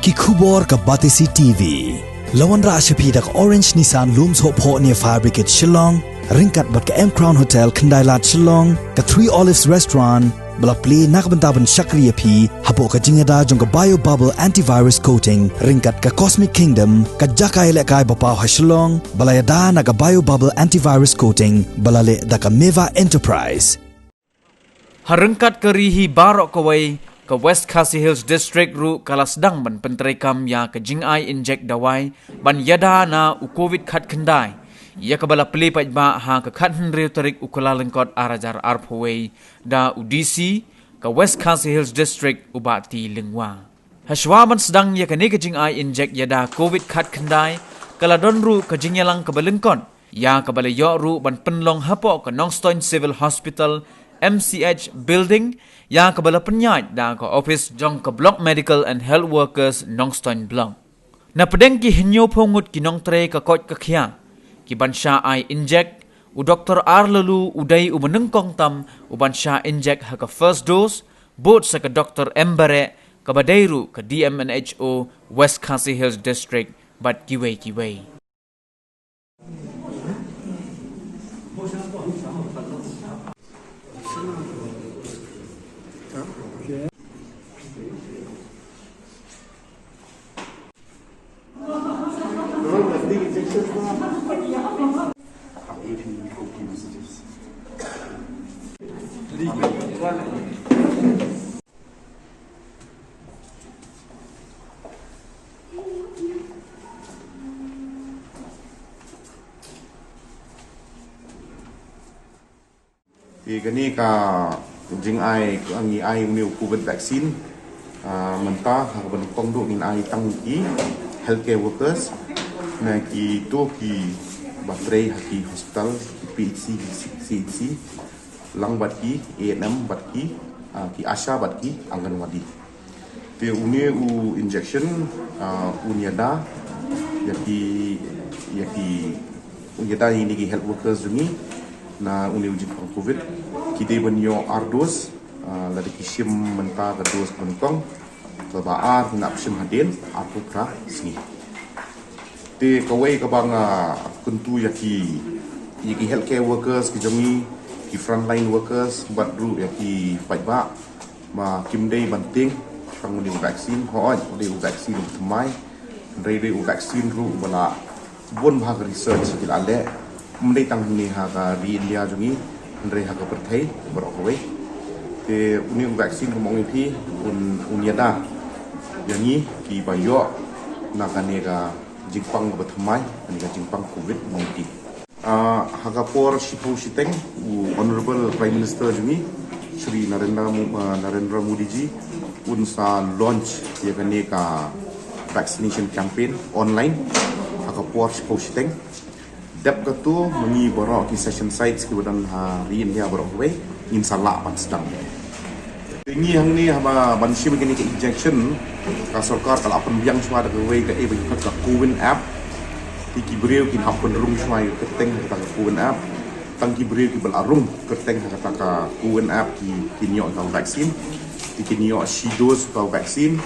ki khubor ka batisi TV lawan ra ashapi dak Orange Nissan Looms Hope Ho near Fire Brigade Shillong ringkat bat ka M Crown Hotel Kandailat Shillong ka Three Olives Restaurant bala play nakbentaban Shakriya P hapo ka jingada jong ka bio bubble antivirus coating ringkat ka Cosmic Kingdom ka jakai le kai bapaw ha Shillong bala yada na ka bio bubble antivirus coating bala le da ka Meva Enterprise harengkat ke rihi barok kawai ke West Khasi Hills District ru kala Sdang ban penterekam ya ke Jinginjek Dawai ban yada na u COVID khat kendai ya ke bala peli paj ba ha ke khat henri tarik u kala lengkot arajar arpawai da u DC ke West Khasi Hills District u bati lengwa haswa ban Sdang ya ke ne ke Jinginjek yada COVID khat kendai kala don ru ke jingyalang ke balengkon ya ke bala yo ru ban penlong hapo ke Nyngkong Civil Hospital MCH building yang kebala penyat dan ke office jong ke Block Medical and Health Workers Nyngkong Block. Na pedeng ki henyo pongut ki nong tre ke kot ke khia ki bansha ai inject u Dr. Laloo udai u Nyngkong tam u bansha inject ha ke first dose bot sa ke Dr. Mbare ke badairu ke DMNHO West Khasi Hills District bat kiwei. Ini ka jing ai angi ai new COVID vaccine mentah ban kong do in ai tang ki healthcare workers na ki to ki batrai haki hospital PHC CHC lang bat ki ANM bat ki asha bat ki anganwadi te une u injection unyada yaki unyada ini ki health workers dumi na uni uji COVID kita benyo ardos lari kisim mentah terus Nyngkong kebaar nak kisim hadin aku pra sini te kawai kabang kuntu yaki healthcare workers ki jami ki frontline workers badru yaki pajba ma kimdei banting kang uni vaksin hoaj uni vaksin temai rei vaksin ru bala bon bhag research ki ale mendai tang ni ha ka di India jungi ndre ha ka perthai berokwe te uni vaksin ko mongi phi unyada yani ki bayo na kanega jingpang bathmai kanega jingpang COVID-19 ha ka por shipu shiteng honorable prime minister jungi Shri Narendra Modi ji unsa launch ya kanega vaccination campaign online ha ka por shipu shiteng dap katu mengi borok ki session sites ki badan hari India borok we insyaallah pan sedang ini hang ni haba bansi begini ke injection ka sarkar kala apan biang swa da we ka e ka COVID app ti ki breu ki hapen rung swa ke teng ka COVID app tang ki breu ki bal arung ke teng ka ka COVID app ki nyo ka vaksin ti ki nyo shi dose ka vaksin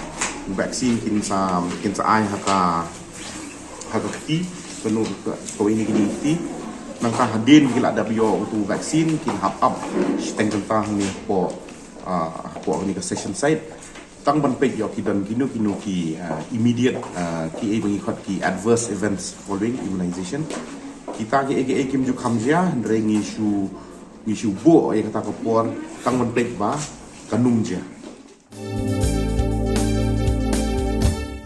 kin sa ai ha ka ki penuh kau ini kini nangka hadin gila ada bio untuk vaksin kin hap up steng tentang ni po ni ke session site tang ban pek yo kidan kinu ki immediate ki mengikut ki adverse events following immunization kita ke kim ju khamja ndreng isu bo ya kata ko por tang ban pek ba kanum je